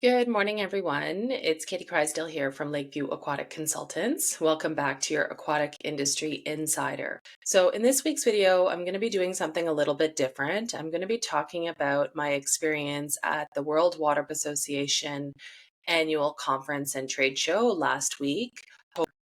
Good morning, everyone. It's Katie Crysdale here from Lakeview Aquatic Consultants. Welcome back to your Aquatic Industry Insider. So in this week's video, I'm going to be doing something a little bit different. I'm going to be talking about my experience at the World Waterpark Association annual conference and trade show last week,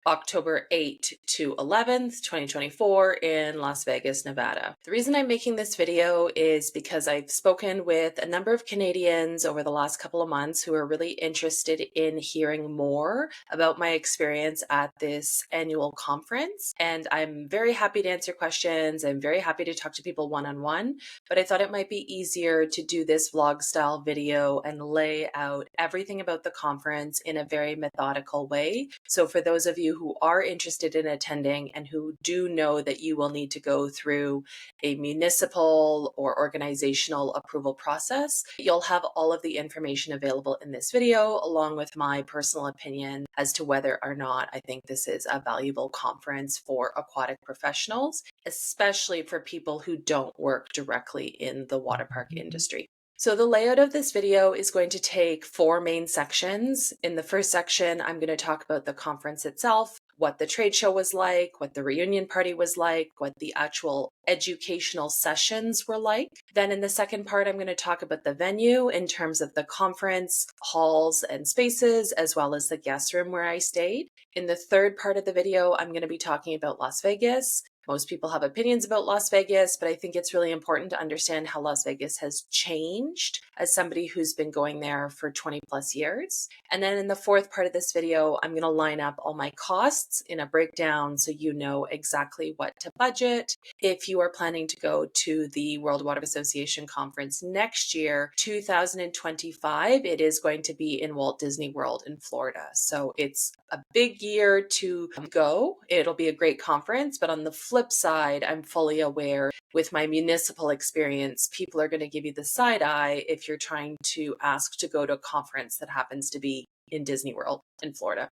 October 8th to 11th, 2024 in Las Vegas, Nevada. The reason I'm making this video is because I've spoken with a number of Canadians over the last couple of months who are really interested in hearing more about my experience at this annual conference. And I'm very happy to answer questions. I'm very happy to talk to people one-on-one, but I thought it might be easier to do this vlog style video and lay out everything about the conference in a very methodical way. So for those of you who are interested in attending and who do know that you will need to go through a municipal or organizational approval process, you'll have all of the information available in this video, along with my personal opinion as to whether or not I think this is a valuable conference for aquatic professionals, especially for people who don't work directly in the water park industry. So the layout of this video is going to take four main sections. In the first section, I'm going to talk about the conference itself, what the trade show was like, what the reunion party was like, what the actual educational sessions were like. Then in the second part, I'm going to talk about the venue in terms of the conference halls and spaces, as well as the guest room where I stayed. In the third part of the video, I'm going to be talking about Las Vegas. Most people have opinions about Las Vegas, but I think it's really important to understand how Las Vegas has changed as somebody who's been going there for 20 plus years. And then in the fourth part of this video, I'm going to line up all my costs in a breakdown so you know exactly what to budget if you are planning to go to the World Waterpark Association conference next year, 2025. It is going to be in Walt Disney World in Florida. So it's a big year to go. It'll be a great conference, but on the flip side, I'm fully aware with my municipal experience, people are going to give you the side eye if you're trying to ask to go to a conference that happens to be in Disney World in Florida.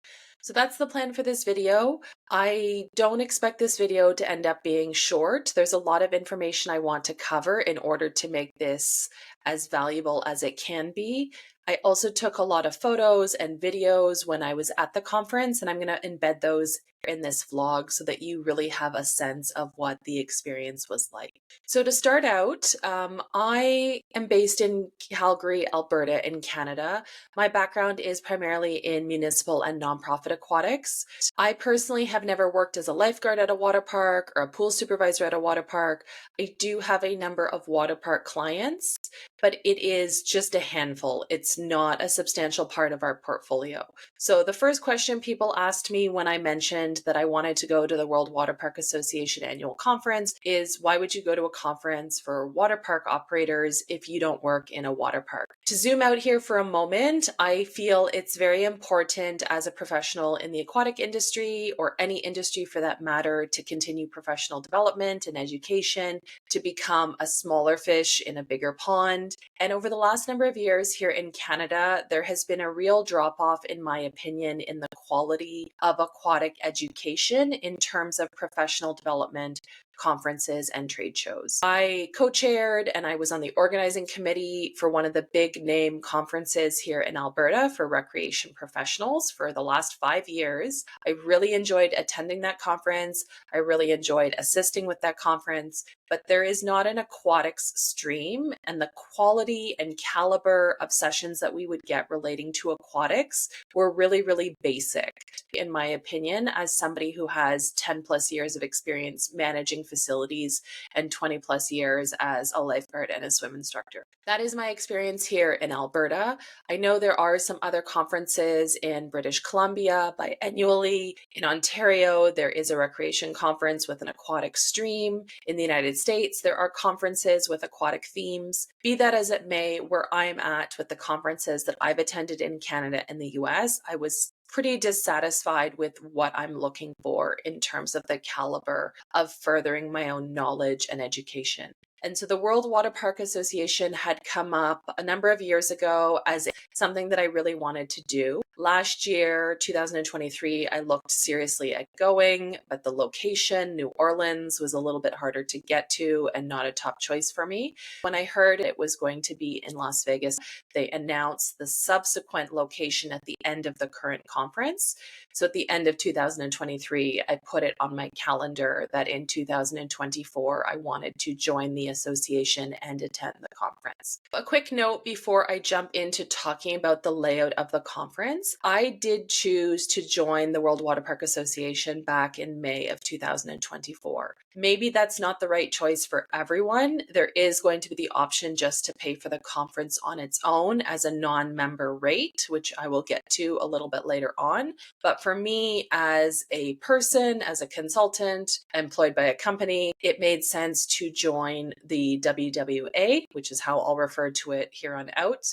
So that's the plan for this video. I don't expect this video to end up being short. There's a lot of information I want to cover in order to make this as valuable as it can be. I also took a lot of photos and videos when I was at the conference, and I'm going to embed those in this vlog so that you really have a sense of what the experience was like. So to start out, I am based in Calgary, Alberta in Canada. My background is primarily in municipal and nonprofit aquatics. I personally have never worked as a lifeguard at a water park or a pool supervisor at a water park. I do have a number of water park clients, but it is just a handful. It's not a substantial part of our portfolio. So the first question people asked me when I mentioned that I wanted to go to the World Waterpark Association annual conference is, why would you go to a conference for water park operators if you don't work in a water park? To zoom out here for a moment, I feel it's very important as a professional in the aquatic industry, or any industry for that matter, to continue professional development and education, to become a smaller fish in a bigger pond. And over the last number of years here in Canada, there has been a real drop-off, in my opinion, in the quality of aquatic education in terms of professional development, conferences, and trade shows. I co-chaired and I was on the organizing committee for one of the big name conferences here in Alberta for recreation professionals for the last 5 years. I really enjoyed attending that conference. I really enjoyed assisting with that conference, but there is not an aquatics stream, and the quality and caliber of sessions that we would get relating to aquatics were really, really basic, in my opinion, as somebody who has 10 plus years of experience managing facilities and 20 plus years as a lifeguard and a swim instructor. That is my experience here in Alberta. I know there are some other conferences in British Columbia biannually. In Ontario, there is a recreation conference with an aquatic stream. In the United States, there are conferences with aquatic themes. Be that as it may, where I'm at with the conferences that I've attended in Canada and the US, I was pretty dissatisfied with what I'm looking for in terms of the caliber of furthering my own knowledge and education. And so the World Waterpark Association had come up a number of years ago as something that I really wanted to do. Last year, 2023, I looked seriously at going, but the location, New Orleans, was a little bit harder to get to and not a top choice for me. When I heard it was going to be in Las Vegas, they announced the subsequent location at the end of the current conference. So at the end of 2023, I put it on my calendar that in 2024, I wanted to join the association and attend the conference. A quick note before I jump into talking about the layout of the conference. I did choose to join the World Waterpark Association back in May of 2024. Maybe that's not the right choice for everyone. There is going to be the option just to pay for the conference on its own as a non-member rate, which I will get to a little bit later on. But for me, as a person, as a consultant employed by a company, it made sense to join the WWA, which is how I'll refer to it here on out.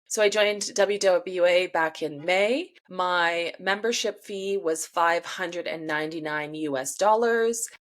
So I joined WWA back in May. My membership fee was $599 US.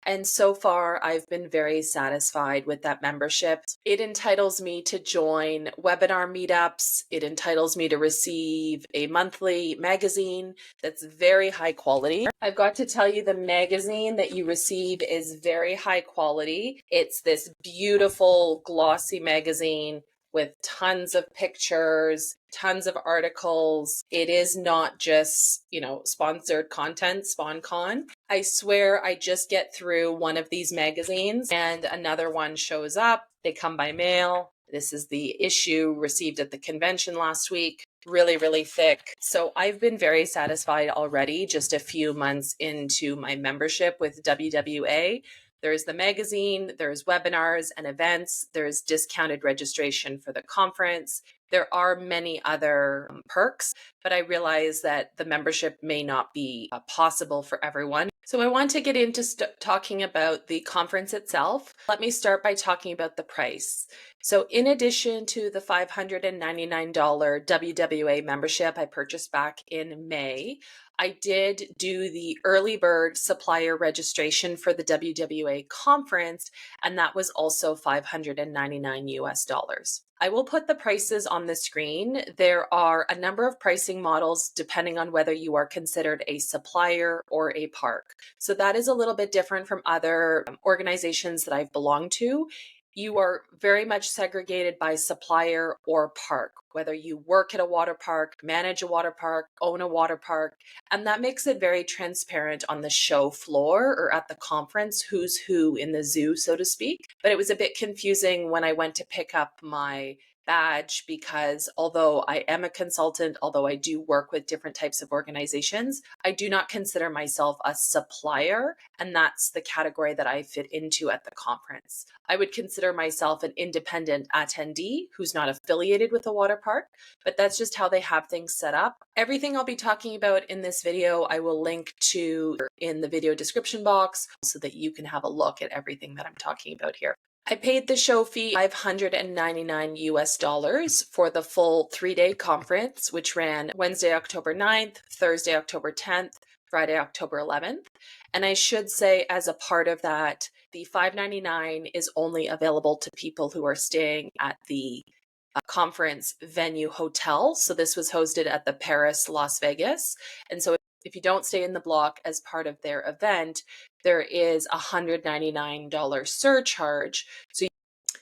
And so far, I've been very satisfied with that membership. It entitles me to join webinar meetups. It entitles me to receive a monthly magazine that's very high quality. I've got to tell you, the magazine that you receive is very high quality. It's this beautiful glossy magazine with tons of pictures, tons of articles. It is not just, sponsored content, SponCon. I swear I just get through one of these magazines and another one shows up. They come by mail. This is the issue received at the convention last week. Really, really thick. So I've been very satisfied already, just a few months into my membership with WWA. There's the magazine, there's webinars and events, there's discounted registration for the conference. There are many other perks, but I realize that the membership may not be possible for everyone. So I want to get into talking about the conference itself. Let me start by talking about the price. So in addition to the $599 WWA membership I purchased back in May, I did do the early bird supplier registration for the WWA conference, and that was also $599 US. I will put the prices on the screen. There are a number of pricing models depending on whether you are considered a supplier or a park. So that is a little bit different from other organizations that I've belonged to. You are very much segregated by supplier or park, whether you work at a water park, manage a water park, own a water park, and that makes it very transparent on the show floor or at the conference, who's who in the zoo, so to speak. But it was a bit confusing when I went to pick up my badge because although I am a consultant, although I do work with different types of organizations, I do not consider myself a supplier, and that's the category that I fit into at the conference. I would consider myself an independent attendee who's not affiliated with a water park, but that's just how they have things set up. Everything I'll be talking about in this video, I will link to in the video description box so that you can have a look at everything that I'm talking about here. I paid the show fee $599 US for the full 3-day conference, which ran Wednesday, October 9th, Thursday, October 10th, Friday, October 11th. And I should say, as a part of that, the $599 is only available to people who are staying at the conference venue hotel. So this was hosted at the Paris, Las Vegas. And so if you don't stay in the block as part of their event, there is a $199 surcharge. So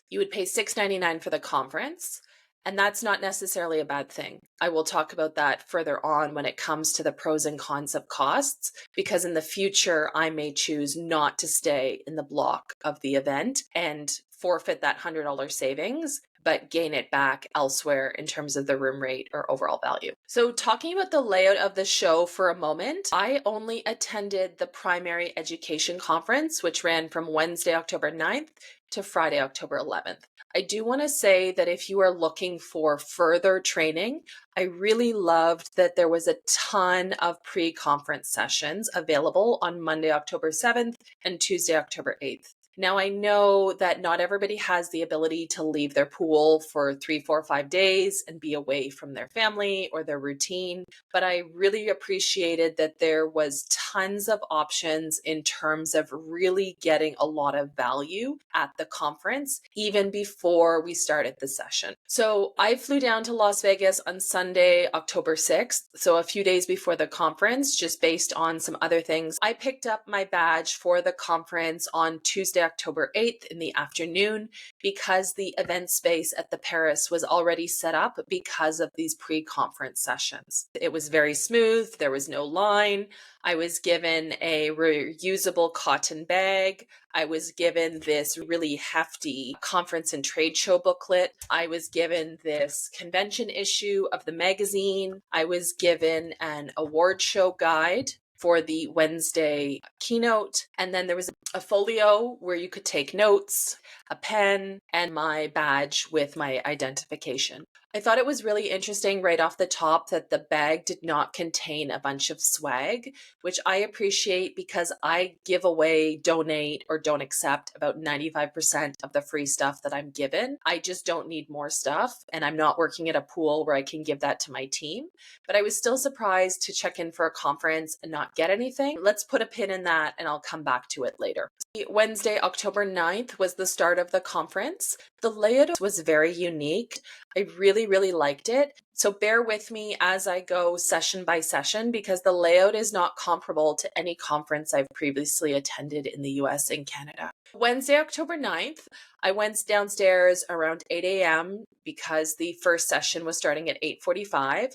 you would pay $699 for the conference, and that's not necessarily a bad thing. I will talk about that further on when it comes to the pros and cons of costs, because in the future, I may choose not to stay in the block of the event and forfeit that $100 savings, but gain it back elsewhere in terms of the room rate or overall value. So talking about the layout of the show for a moment, I only attended the primary education conference, which ran from Wednesday, October 9th to Friday, October 11th. I do want to say that if you are looking for further training, I really loved that there was a ton of pre-conference sessions available on Monday, October 7th and Tuesday, October 8th. Now, I know that not everybody has the ability to leave their pool for 3, 4, 5 days and be away from their family or their routine, but I really appreciated that there was tons of options in terms of really getting a lot of value at the conference, even before we started the session. So I flew down to Las Vegas on Sunday, October 6th, so a few days before the conference, just based on some other things. I picked up my badge for the conference on Tuesday, October 8th in the afternoon because the event space at the Paris was already set up because of these pre-conference sessions. It was very smooth. There was no line. I was given a reusable cotton bag. I was given this really hefty conference and trade show booklet. I was given this convention issue of the magazine. I was given an award show guide for the Wednesday keynote. And then there was a folio where you could take notes, a pen, and my badge with my identification. I thought it was really interesting right off the top that the bag did not contain a bunch of swag, which I appreciate because I give away, donate, or don't accept about 95% of the free stuff that I'm given. I just don't need more stuff, and I'm not working at a pool where I can give that to my team. But I was still surprised to check in for a conference and not get anything. Let's put a pin in that, and I'll come back to it later. Wednesday, October 9th was the start of the conference. The layout was very unique. I really liked it. So bear with me as I go session by session because the layout is not comparable to any conference I've previously attended in the US and Canada. Wednesday, October 9th, I went downstairs around 8 a.m. because the first session was starting at 8:45.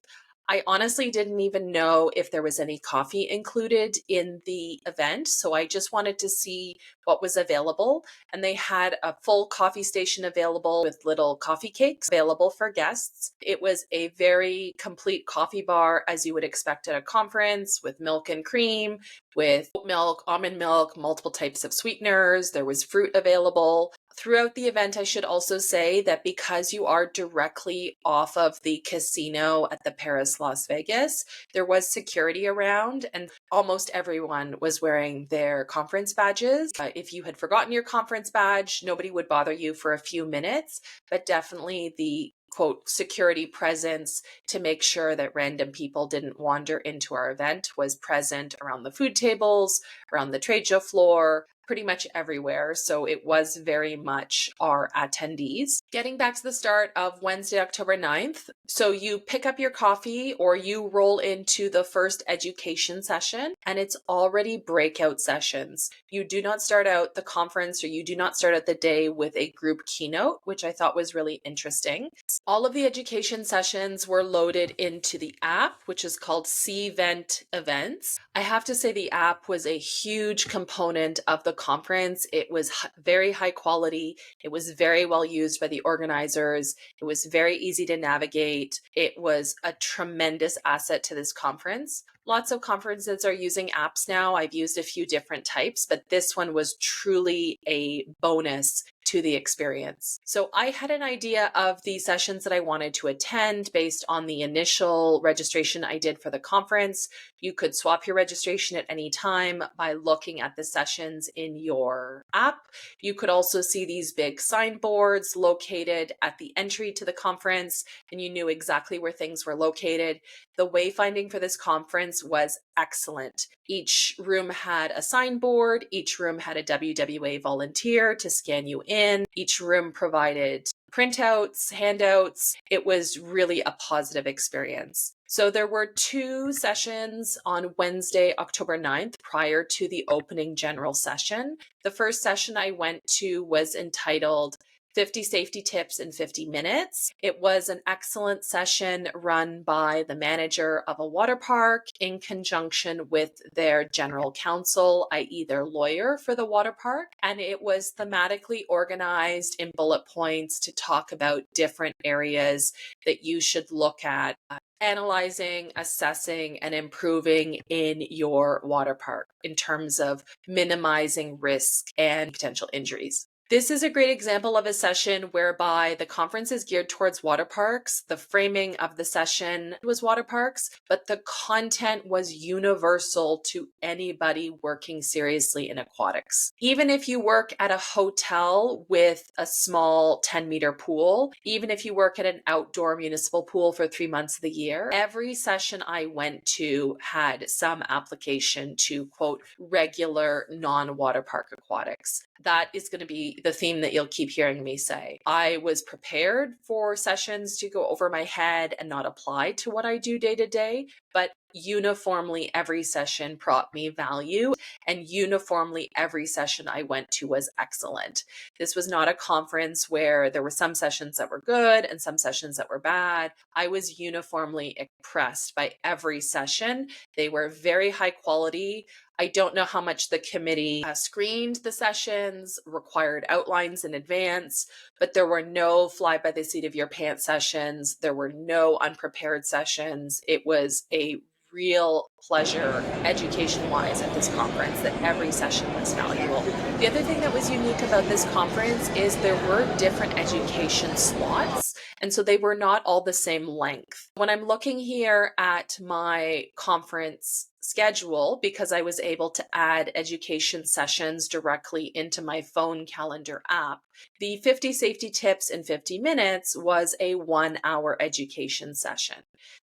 I honestly didn't even know if there was any coffee included in the event, so I just wanted to see what was available. And they had a full coffee station available with little coffee cakes available for guests. It was a very complete coffee bar, as you would expect at a conference, with milk and cream, with oat milk, almond milk, multiple types of sweeteners. There was fruit available. Throughout the event, I should also say that because you are directly off of the casino at the Paris Las Vegas, there was security around and almost everyone was wearing their conference badges. If you had forgotten your conference badge, nobody would bother you for a few minutes, but definitely the quote security presence to make sure that random people didn't wander into our event was present around the food tables, around the trade show floor, pretty much everywhere. So it was very much our attendees. Getting back to the start of Wednesday, October 9th. So you pick up your coffee or you roll into the first education session and it's already breakout sessions. You do not start out the conference or you do not start out the day with a group keynote, which I thought was really interesting. All of the education sessions were loaded into the app, which is called Cvent Events. I have to say the app was a huge component of the conference. It was very high quality. It was very well used by the organizers. It was very easy to navigate. It was a tremendous asset to this conference. Lots of conferences are using apps now. I've used a few different types, but this one was truly a bonus to the experience. So I had an idea of the sessions that I wanted to attend based on the initial registration I did for the conference. You could swap your registration at any time by looking at the sessions in your app. You could also see these big signboards located at the entry to the conference, and you knew exactly where things were located. The wayfinding for this conference was excellent. Each room had a signboard. Each room had a WWA volunteer to scan you in. Each room provided printouts, handouts. It was really a positive experience. So there were 2 sessions on Wednesday, October 9th, prior to the opening general session. The first session I went to was entitled 50 Safety Tips in 50 Minutes. It was an excellent session run by the manager of a water park in conjunction with their general counsel, i.e. their lawyer for the water park. And it was thematically organized in bullet points to talk about different areas that you should look at analyzing, assessing, and improving in your water park in terms of minimizing risk and potential injuries. This is a great example of a session whereby the conference is geared towards water parks. The framing of the session was water parks, but the content was universal to anybody working seriously in aquatics. Even if you work at a hotel with a small 10-meter pool, even if you work at an outdoor municipal pool for 3 months of the year, every session I went to had some application to, quote, regular non-water park aquatics. That is going to be the theme that you'll keep hearing me say. I was prepared for sessions to go over my head and not apply to what I do day to day, but uniformly every session brought me value, and uniformly every session I went to was excellent. This was not a conference where there were some sessions that were good and some sessions that were bad. I was uniformly impressed by every session. They were very high quality. I don't know how much the committee screened the sessions, required outlines in advance, but there were no fly by the seat of your pants sessions. There were no unprepared sessions. It was a real pleasure education-wise at this conference that every session was valuable. The other thing that was unique about this conference is there were different education slots, and so they were not all the same length. When I'm looking here at my conference schedule, because I was able to add education sessions directly into my phone calendar app, the 50 safety tips in 50 minutes was a 1-hour education session.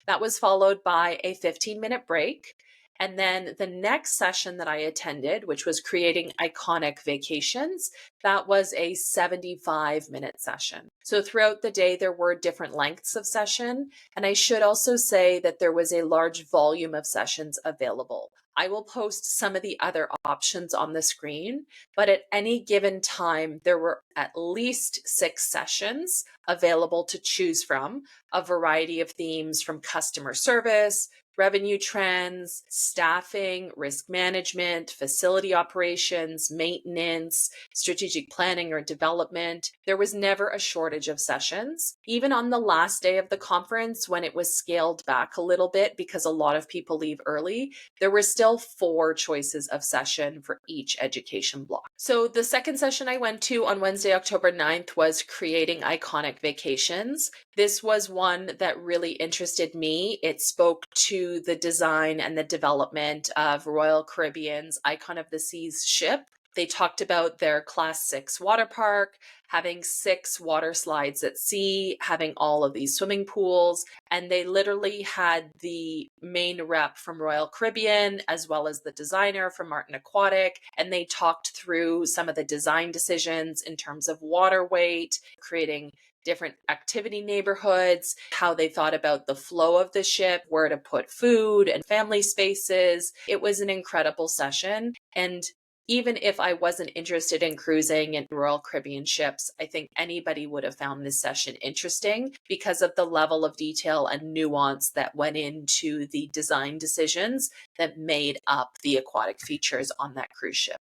That was followed by a 15-minute break. And then the next session that I attended, which was creating iconic vacations, that was a 75-minute session. So throughout the day, there were different lengths of session. And I should also say that there was a large volume of sessions available. I will post some of the other options on the screen, but at any given time, there were at least 6 sessions available to choose from, a variety of themes from customer service, revenue trends, staffing, risk management, facility operations, maintenance, strategic planning or development. There was never a shortage of sessions. Even on the last day of the conference, when it was scaled back a little bit because a lot of people leave early, there were still 4 choices of session for each education block. So the second session I went to on Wednesday, October 9th was creating iconic vacations. This was one that really interested me. It spoke to the design and the development of Royal Caribbean's Icon of the Seas ship. They talked about their Class 6 water park, having 6 water slides at sea, having all of these swimming pools, and they literally had the main rep from Royal Caribbean as well as the designer from Martin Aquatic, and they talked through some of the design decisions in terms of water weight, creating different activity neighborhoods, how they thought about the flow of the ship, where to put food and family spaces. It was an incredible session. And even if I wasn't interested in cruising in Royal Caribbean ships, I think anybody would have found this session interesting because of the level of detail and nuance that went into the design decisions that made up the aquatic features on that cruise ship.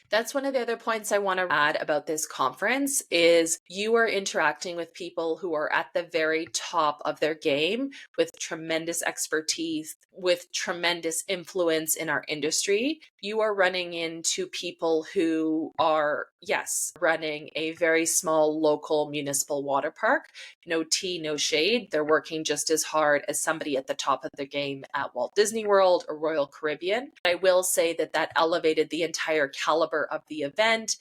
That's one of the other points I want to add about this conference is you are interacting with people who are at the very top of their game with tremendous expertise, with tremendous influence in our industry. You are running into people who are, yes, running a very small local municipal water park. No tea, no shade. They're working just as hard as somebody at the top of the game at Walt Disney World or Royal Caribbean. I will say that that elevated the entire caliber of the event.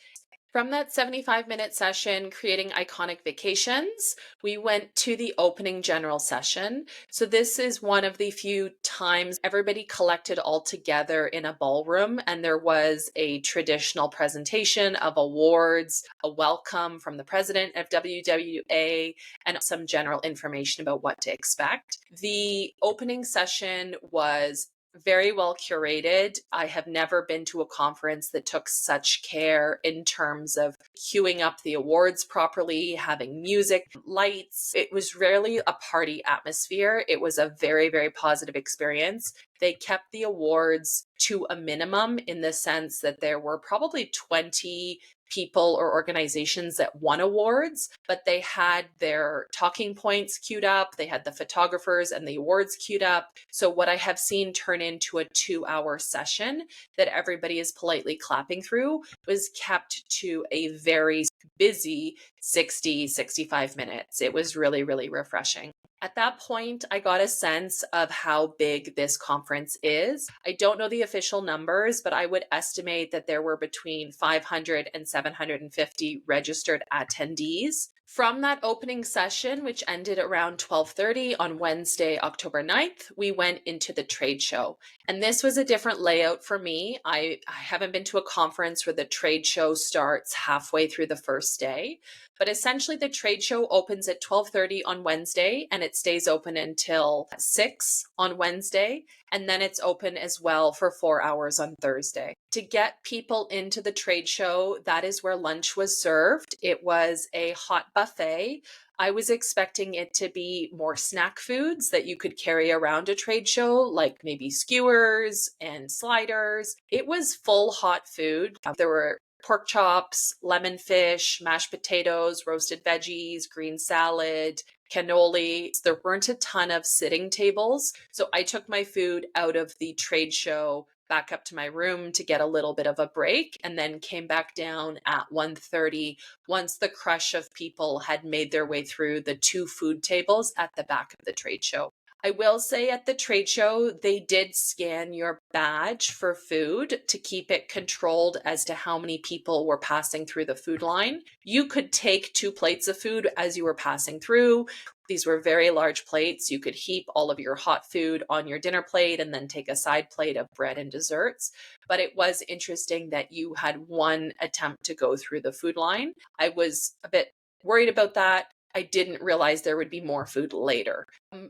From that 75-minute session, creating iconic vacations, we went to the opening general session. So this is one of the few times everybody collected all together in a ballroom, and there was a traditional presentation of awards, a welcome from the president of WWA, and some general information about what to expect. The opening session was very well curated. I have never been to a conference that took such care in terms of queuing up the awards properly, having music, lights. It was rarely a party atmosphere. It was a very, very positive experience. They kept the awards to a minimum in the sense that there were probably 20 people or organizations that won awards, but they had their talking points queued up, they had the photographers and the awards queued up. So what I have seen turn into a 2-hour session that everybody is politely clapping through was kept to a very busy 60, 65 minutes. It was really, really refreshing. At that point, I got a sense of how big this conference is. I don't know the official numbers, but I would estimate that there were between 500 and 750 registered attendees. From that opening session, which ended around 12:30 on Wednesday, October 9th, we went into the trade show. And this was a different layout for me. I haven't been to a conference where the trade show starts halfway through the first day. But essentially, the trade show opens at 12:30 on Wednesday, and it stays open until 6 on Wednesday. And then it's open as well for 4 hours on Thursday. To get people into the trade show, that is where lunch was served. It was a hot buffet. I was expecting it to be more snack foods that you could carry around a trade show, like maybe skewers and sliders. It was full hot food. There were pork chops, lemon fish, mashed potatoes, roasted veggies, green salad, cannoli. There weren't a ton of sitting tables. So I took my food out of the trade show back up to my room to get a little bit of a break, and then came back down at 1:30 once the crush of people had made their way through the 2 food tables at the back of the trade show. I will say at the trade show, they did scan your badge for food to keep it controlled as to how many people were passing through the food line. You could take 2 plates of food as you were passing through. These were very large plates. You could heap all of your hot food on your dinner plate and then take a side plate of bread and desserts. But it was interesting that you had one attempt to go through the food line. I was a bit worried about that. I didn't realize there would be more food later.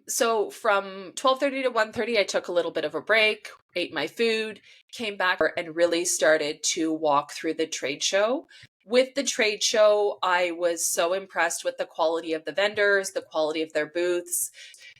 So from 12:30 to 1:30, I took a little bit of a break, ate my food, came back and really started to walk through the trade show. With the trade show, I was so impressed with the quality of the vendors, the quality of their booths.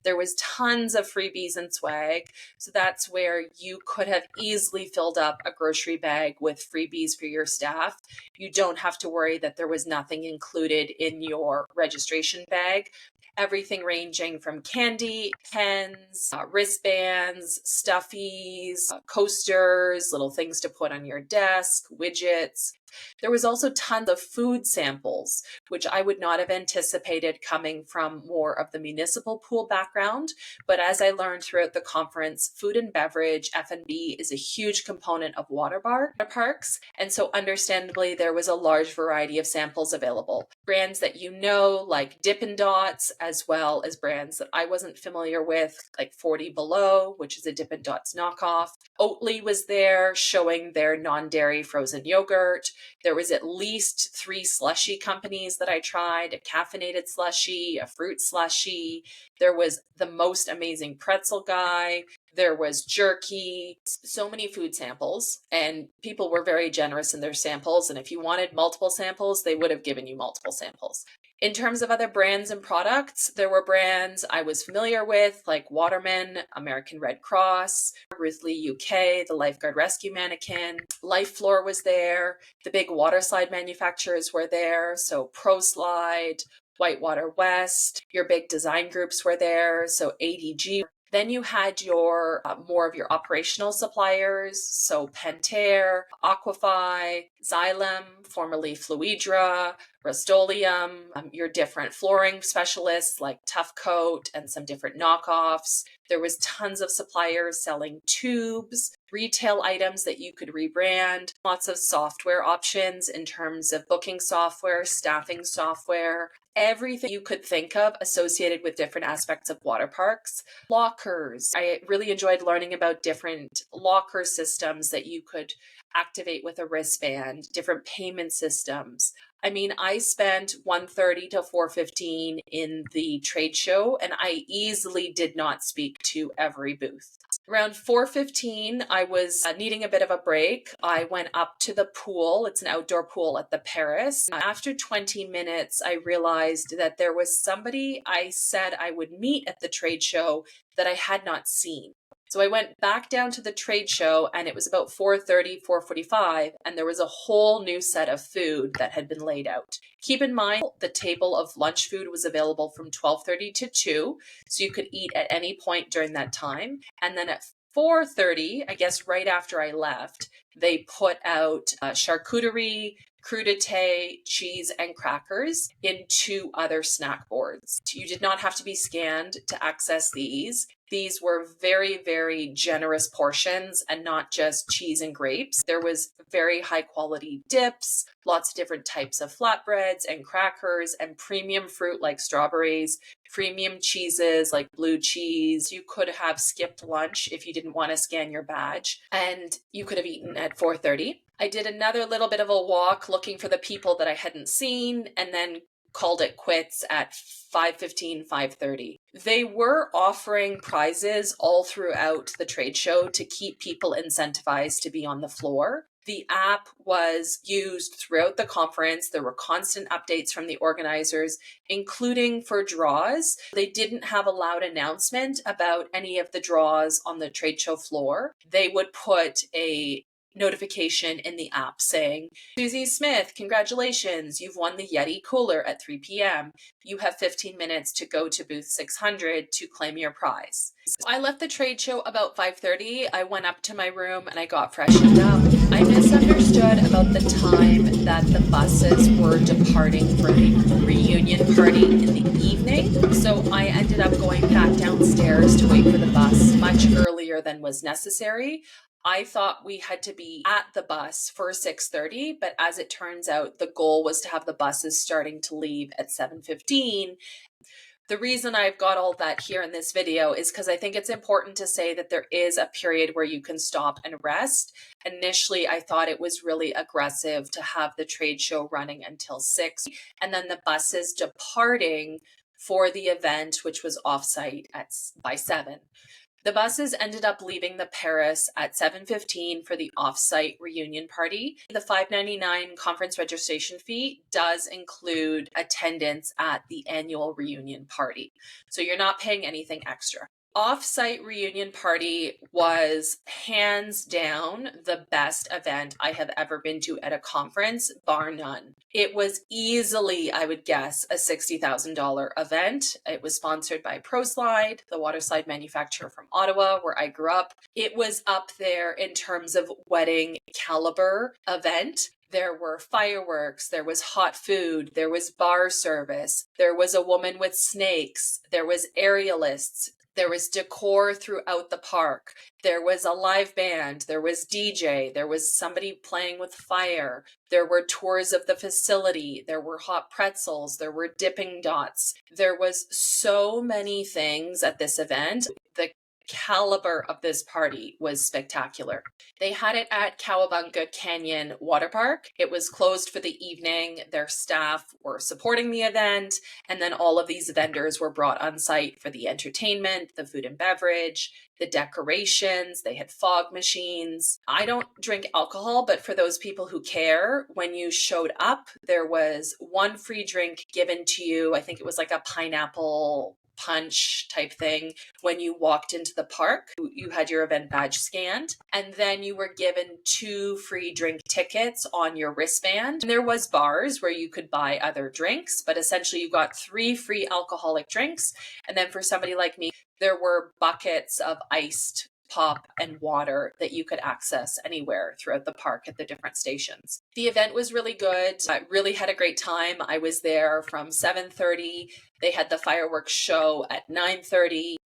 There was tons of freebies and swag. So that's where you could have easily filled up a grocery bag with freebies for your staff. You don't have to worry that there was nothing included in your registration bag. Everything ranging from candy, pens, wristbands, stuffies, coasters, little things to put on your desk, widgets. There was also tons of food samples, which I would not have anticipated coming from more of the municipal pool background. But as I learned throughout the conference, food and beverage, F&B, is a huge component of water parks. And so understandably, there was a large variety of samples available. Brands that you know, like Dippin' Dots, as well as brands that I wasn't familiar with, like 40 Below, which is a Dippin' Dots knockoff. Oatly was there, showing their non-dairy frozen yogurt. There was at least 3 slushy companies that I tried, a caffeinated slushy, a fruit slushy. There was the most amazing pretzel guy. There was jerky, so many food samples, and people were very generous in their samples. And if you wanted multiple samples, they would have given you multiple samples. In terms of other brands and products, there were brands I was familiar with, like Waterman, American Red Cross, Ruth Lee UK, the Lifeguard Rescue Mannequin. Life Floor was there. The big water slide manufacturers were there. So Pro Slide, Whitewater West, your big design groups were there. So ADG. Then you had your more of your operational suppliers, so Pentair, Aquafy, Xylem, formerly Fluidra, Rust-Oleum, your different flooring specialists like Tough Coat and some different knockoffs. There was tons of suppliers selling tubes, retail items that you could rebrand, lots of software options in terms of booking software, staffing software, everything you could think of associated with different aspects of water parks. Lockers. I really enjoyed learning about different locker systems that you could activate with a wristband, different payment systems. I mean, I spent 1:30 to 4:15 in the trade show, and I easily did not speak to every booth. Around 4:15, I was needing a bit of a break. I went up to the pool. It's an outdoor pool at the Paris. After 20 minutes, I realized that there was somebody I said I would meet at the trade show that I had not seen. So I went back down to the trade show and it was about 4:30, 4:45, and there was a whole new set of food that had been laid out. Keep in mind, the table of lunch food was available from 12:30 to 2, so you could eat at any point during that time. And then at 4:30, I guess right after I left, they put out charcuterie, crudité, cheese, and crackers in 2 other snack boards. You did not have to be scanned to access these. These were very, very generous portions and not just cheese and grapes. There was very high quality dips, lots of different types of flatbreads and crackers, and premium fruit like strawberries, premium cheeses like blue cheese. You could have skipped lunch if you didn't want to scan your badge, and you could have eaten at 4:30. I did another little bit of a walk looking for the people that I hadn't seen, and then called it quits at 5:15, 5:30. They were offering prizes all throughout the trade show to keep people incentivized to be on the floor. The app was used throughout the conference. There were constant updates from the organizers, including for draws. They didn't have a loud announcement about any of the draws on the trade show floor. They would put a notification in the app saying, Susie Smith, congratulations, you've won the Yeti cooler at 3 p.m. You have 15 minutes to go to booth 600 to claim your prize. So I left the trade show about 5:30. I went up to my room and I got freshened up. I misunderstood about the time that the buses were departing for the reunion party in the evening. So I ended up going back downstairs to wait for the bus much earlier than was necessary. I thought we had to be at the bus for 6:30, but as it turns out, the goal was to have the buses starting to leave at 7:15. The reason I've got all that here in this video is because I think it's important to say that there is a period where you can stop and rest. Initially, I thought it was really aggressive to have the trade show running until 6, and then the buses departing for the event, which was offsite by 7. The buses ended up leaving the Paris at 7:15 for the off-site reunion party. The $5.99 conference registration fee does include attendance at the annual reunion party, so you're not paying anything extra. Off-site reunion party was hands down the best event I have ever been to at a conference, bar none. It was easily, I would guess, a $60,000 event. It was sponsored by ProSlide, the water slide manufacturer from Ottawa, where I grew up. It was up there in terms of wedding caliber event. There were fireworks, there was hot food, there was bar service, there was a woman with snakes, there was aerialists, there was decor throughout the park. There was a live band. There was DJ. There was somebody playing with fire. There were tours of the facility. There were hot pretzels. There were dipping dots. There was so many things at this event. The caliber of this party was spectacular. They had it at Cowabunga Canyon Water Park. It was closed for the evening. Their staff were supporting the event, and then all of these vendors were brought on site for the entertainment, the food and beverage, the decorations. They had fog machines. I don't drink alcohol, but for those people who care, when you showed up, there was one free drink given to you. I think it was like a pineapple punch type thing. When you walked into the park, you had your event badge scanned, and then you were given 2 free drink tickets on your wristband. And there was bars where you could buy other drinks, but essentially you got 3 free alcoholic drinks. And then for somebody like me, there were buckets of iced pop and water that you could access anywhere throughout the park at the different stations. The event was really good. I really had a great time. I was there from 7:30. They had the fireworks show at 9:30.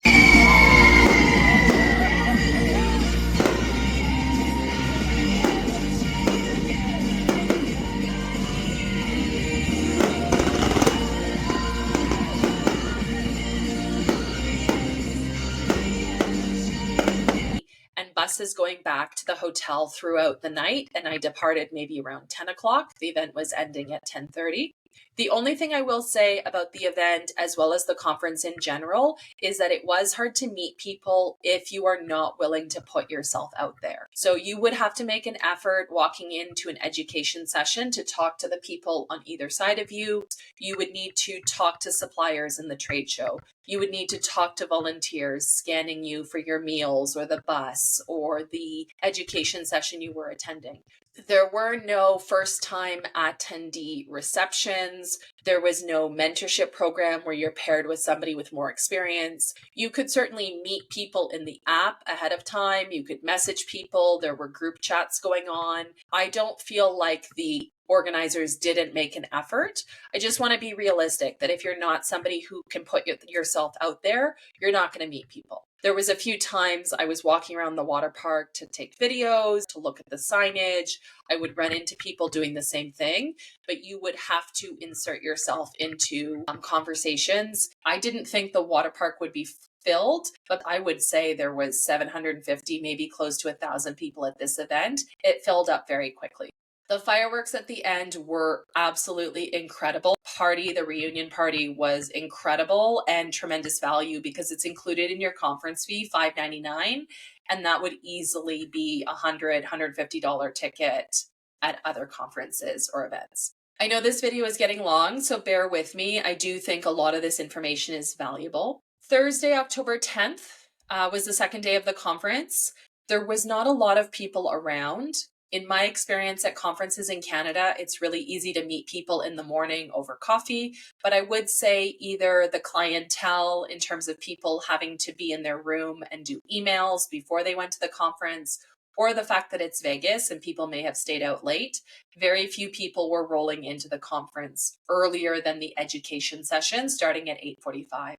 Buses going back to the hotel throughout the night, and I departed maybe around 10 o'clock. The event was ending at 10:30. The only thing I will say about the event, as well as the conference in general, is that it was hard to meet people if you are not willing to put yourself out there. So you would have to make an effort walking into an education session to talk to the people on either side of you. You would need to talk to suppliers in the trade show. You would need to talk to volunteers scanning you for your meals or the bus or the education session you were attending. There were no first-time attendee receptions. There was no mentorship program where you're paired with somebody with more experience. You could certainly meet people in the app ahead of time. You could message people. There were group chats going on. I don't feel like the organizers didn't make an effort. I just want to be realistic that if you're not somebody who can put yourself out there, you're not going to meet people. There was a few times I was walking around the water park to take videos, to look at the signage. I would run into people doing the same thing, but you would have to insert yourself into conversations. I didn't think the water park would be filled, but I would say there was 750, maybe close to 1,000 people at this event. It filled up very quickly. The fireworks at the end were absolutely incredible. The reunion party was incredible and tremendous value because it's included in your conference fee, $5.99, and that would easily be $100, $150 ticket at other conferences or events. I know this video is getting long, so bear with me. I do think a lot of this information is valuable. Thursday, October 10th was the second day of the conference. There was not a lot of people around. In my experience at conferences in Canada, it's really easy to meet people in the morning over coffee, but I would say either the clientele in terms of people having to be in their room and do emails before they went to the conference, or the fact that it's Vegas and people may have stayed out late. Very few people were rolling into the conference earlier than the education session starting at 8:45.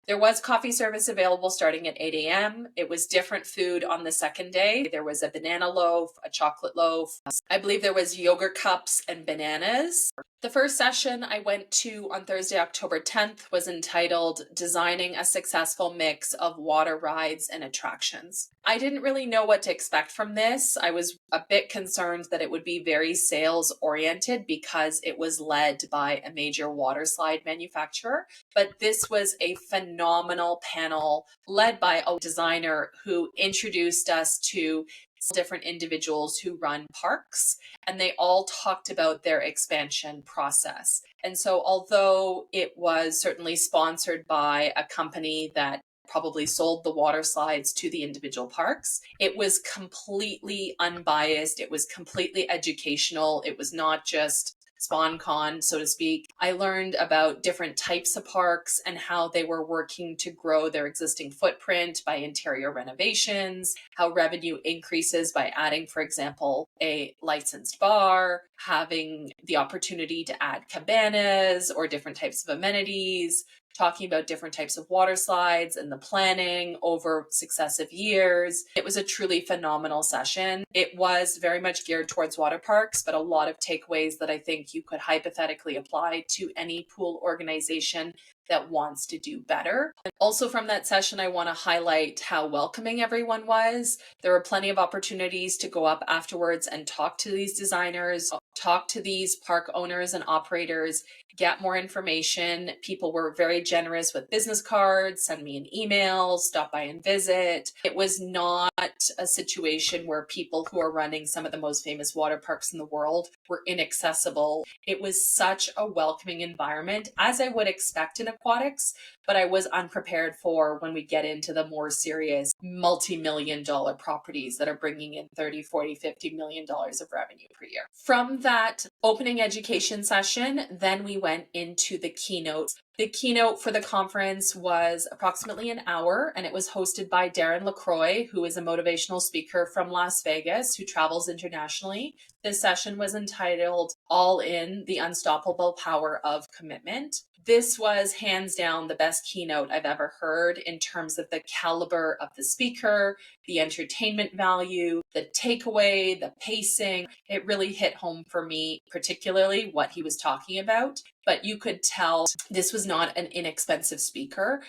There was coffee service available starting at 8 a.m. It was different food on the second day. There was a banana loaf, a chocolate loaf. I believe there was yogurt cups and bananas. The first session I went to on Thursday, October 10th was entitled Designing a Successful Mix of Water Rides and Attractions. I didn't really know what to expect from this. I was a bit concerned that it would be very sales oriented because it was led by a major water slide manufacturer. But this was a phenomenal panel led by a designer who introduced us to different individuals who run parks, and they all talked about their expansion process. And so although it was certainly sponsored by a company that probably sold the water slides to the individual parks, it was completely unbiased. It was completely educational. It was not just SpawnCon, so to speak. I learned about different types of parks and how they were working to grow their existing footprint by interior renovations, how revenue increases by adding, for example, a licensed bar, having the opportunity to add cabanas or different types of amenities, talking about different types of water slides and the planning over successive years. It was a truly phenomenal session. It was very much geared towards water parks, but a lot of takeaways that I think you could hypothetically apply to any pool organization that wants to do better. Also from that session, I want to highlight how welcoming everyone was. There were plenty of opportunities to go up afterwards and talk to these designers, talk to these park owners and operators, get more information. People were very generous with business cards, send me an email, stop by and visit. It was not a situation where people who are running some of the most famous water parks in the world were inaccessible. It was such a welcoming environment, as I would expect in aquatics, but I was unprepared for when we get into the more serious multi-million dollar properties that are bringing in 30, 40, $50 million of revenue per year. From that opening education session, then we went into the keynote. The keynote for the conference was approximately an hour, and it was hosted by Darren LaCroix, who is a motivational speaker from Las Vegas who travels internationally. This session was entitled All In, the Unstoppable Power of Commitment. This was hands down the best keynote I've ever heard in terms of the caliber of the speaker, the entertainment value, the takeaway, the pacing. It really hit home for me, particularly what he was talking about. But you could tell this was not an inexpensive speaker.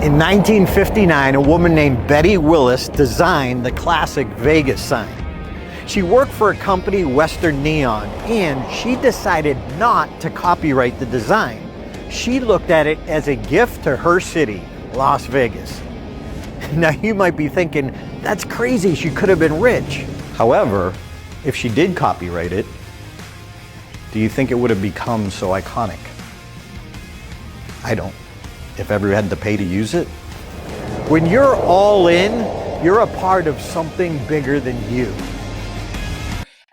In 1959, a woman named Betty Willis designed the classic Vegas sign. She worked for a company, Western Neon, and she decided not to copyright the design. She looked at it as a gift to her city, Las Vegas. Now you might be thinking, that's crazy, she could have been rich. However, if she did copyright it, do you think it would have become so iconic? I don't. If ever had to pay to use it? When you're all in, you're a part of something bigger than you.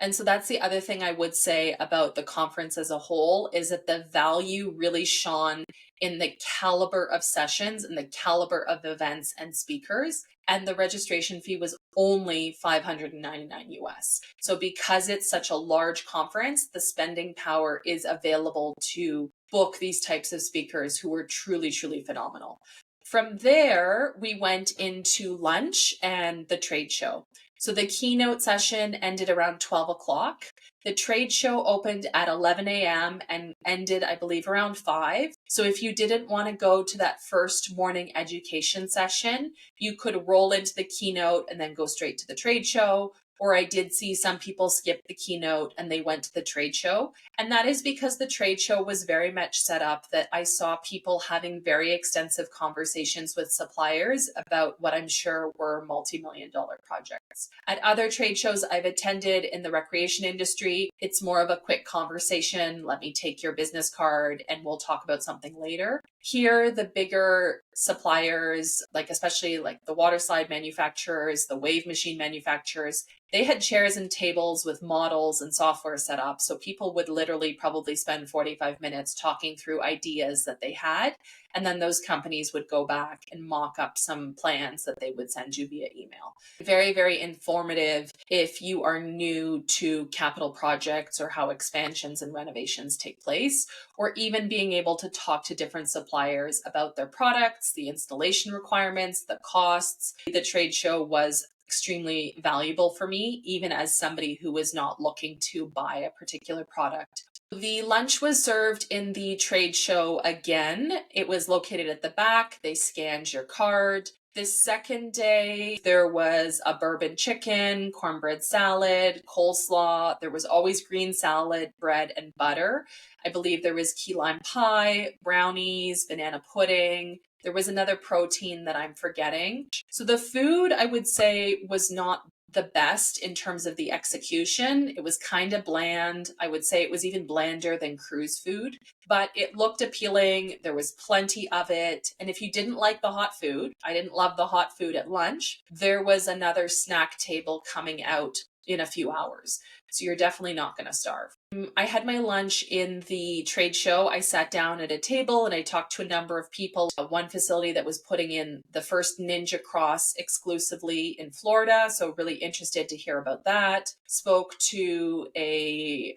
And so that's the other thing I would say about the conference as a whole, is that the value really shone in the caliber of sessions and the caliber of events and speakers. And the registration fee was only $599 US. So because it's such a large conference, the spending power is available to book these types of speakers who were truly, truly phenomenal. From there, we went into lunch and the trade show. So the keynote session ended around 12 o'clock. The trade show opened at 11 a.m. and ended, I believe, around 5. So if you didn't want to go to that first morning education session, you could roll into the keynote and then go straight to the trade show. Or I did see some people skip the keynote and they went to the trade show. And that is because the trade show was very much set up that I saw people having very extensive conversations with suppliers about what I'm sure were multi-million dollar projects. At other trade shows I've attended in the recreation industry, it's more of a quick conversation. Let me take your business card and we'll talk about something later. Here, the bigger suppliers, like especially like the water slide manufacturers, the wave machine manufacturers, they had chairs and tables with models and software set up. So people would literally probably spend 45 minutes talking through ideas that they had. And then those companies would go back and mock up some plans that they would send you via email. Very, very informative if you are new to capital projects or how expansions and renovations take place, or even being able to talk to different suppliers about their products, the installation requirements, the costs. The trade show was extremely valuable for me, even as somebody who was not looking to buy a particular product. The lunch was served in the trade show again. It was located at the back. They scanned your card. This second day, there was a bourbon chicken, cornbread salad, coleslaw. There was always green salad, bread, and butter. I believe there was key lime pie, brownies, banana pudding. There was another protein that I'm forgetting. So the food, I would say, was not the best in terms of the execution. It was kind of bland. I would say it was even blander than cruise food, but it looked appealing. There was plenty of it. And if you didn't like the hot food, I didn't love the hot food at lunch, there was another snack table coming out in a few hours. So you're definitely not going to starve. I had my lunch in the trade show. I sat down at a table and I talked to a number of people. One facility that was putting in the first Ninja Cross exclusively in Florida. So really interested to hear about that. Spoke to a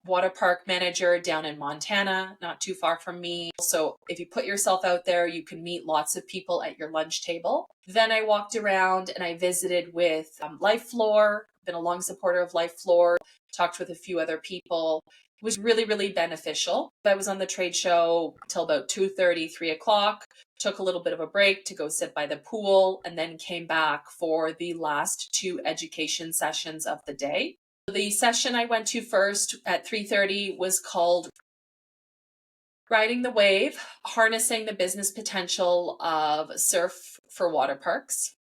water park manager down in Montana, not too far from me. So if you put yourself out there, you can meet lots of people at your lunch table. Then I walked around and I visited with Life Floor, been a long supporter of Life Floor, talked with a few other people. It was really, really beneficial. I was on the trade show till about 2:30, 3 o'clock, took a little bit of a break to go sit by the pool, and then came back for the last 2 education sessions of the day. The session I went to first at 3:30 was called Riding the Wave, Harnessing the Business Potential of Surf for Water Parks.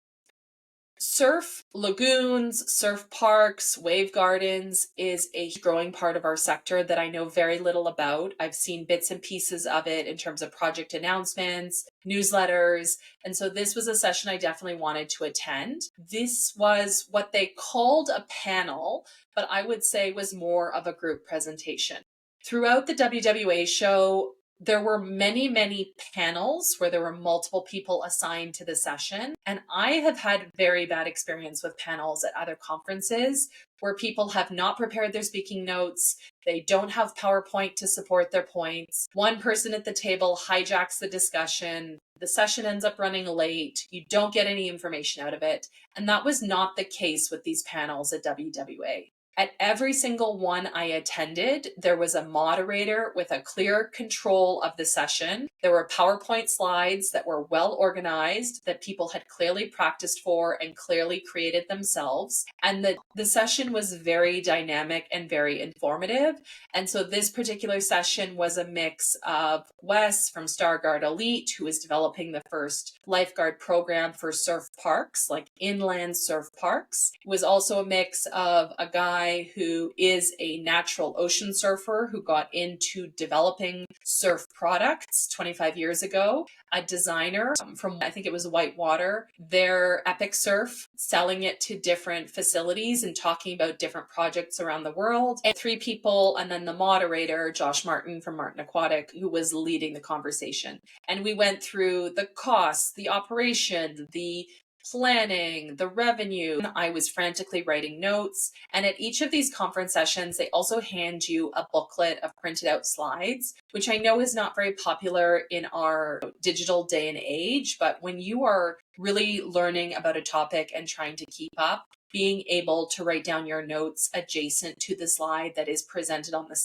Surf lagoons, surf parks, wave gardens is a growing part of our sector that I know very little about. I've seen bits and pieces of it in terms of project announcements, newsletters, and so this was a session I definitely wanted to attend. This was what they called a panel, but I would say was more of a group presentation. Throughout the WWA show, there were many, many panels where there were multiple people assigned to the session. And I have had very bad experience with panels at other conferences where people have not prepared their speaking notes. They don't have PowerPoint to support their points. One person at the table hijacks the discussion. The session ends up running late. You don't get any information out of it. And that was not the case with these panels at WWA. At every single one I attended, there was a moderator with a clear control of the session. There were PowerPoint slides that were well organized, that people had clearly practiced for and clearly created themselves. And the session was very dynamic and very informative. And so this particular session was a mix of Wes from Stargard Elite, who is developing the first lifeguard program for surf parks, like inland surf parks. It was also a mix of a guy who is a natural ocean surfer who got into developing surf products 25 years ago, a designer from, I think it was Whitewater, their Epic Surf, selling it to different facilities and talking about different projects around the world, and 3 people, and then the moderator, Josh Martin from Martin Aquatic, who was leading the conversation. And we went through the costs, the operation, the planning, the revenue. I was frantically writing notes. And at each of these conference sessions, they also hand you a booklet of printed out slides, which I know is not very popular in our digital day and age. But when you are really learning about a topic and trying to keep up, being able to write down your notes adjacent to the slide that is presented on the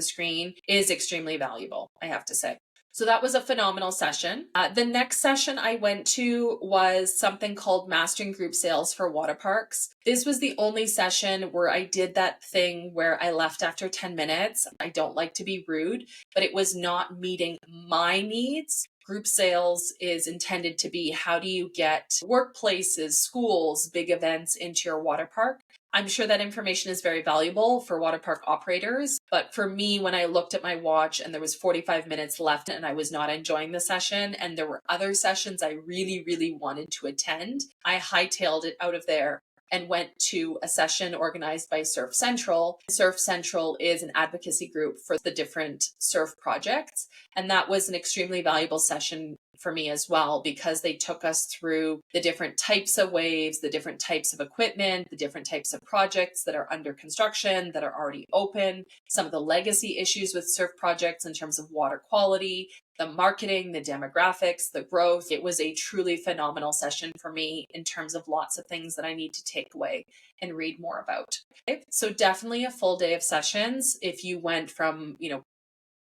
screen is extremely valuable, I have to say. So that was a phenomenal session. The next session I went to was something called Mastering Group Sales for Water Parks. This was the only session where I did that thing where I left after 10 minutes. I don't like to be rude, but it was not meeting my needs. Group sales is intended to be, how do you get workplaces, schools, big events into your water park? I'm sure that information is very valuable for water park operators, but for me, when I looked at my watch and there was 45 minutes left and I was not enjoying the session and there were other sessions I really, really wanted to attend, I hightailed it out of there and went to a session organized by Surf Central. Surf Central is an advocacy group for the different surf projects, and that was an extremely valuable session for me as well, because they took us through the different types of waves, the different types of equipment, the different types of projects that are under construction, that are already open, some of the legacy issues with surf projects in terms of water quality, the marketing, the demographics, the growth. It was a truly phenomenal session for me in terms of lots of things that I need to take away and read more about. Okay? So definitely a full day of sessions. If you went from,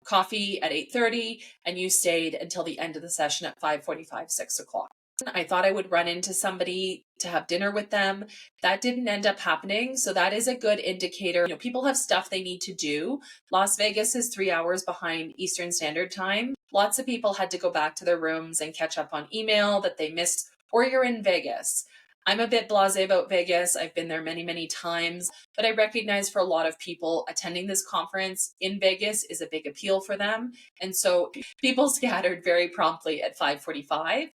coffee at 8:30 and you stayed until the end of the session at 5:45, 6 o'clock. I thought I would run into somebody to have dinner with them. That didn't end up happening. So that is a good indicator. People have stuff they need to do. Las Vegas is 3 hours behind Eastern Standard Time. Lots of people had to go back to their rooms and catch up on email that they missed, or you're in Vegas. I'm a bit blasé about Vegas. I've been there many, many times, but I recognize for a lot of people attending this conference in Vegas is a big appeal for them. And so people scattered very promptly at 5:45.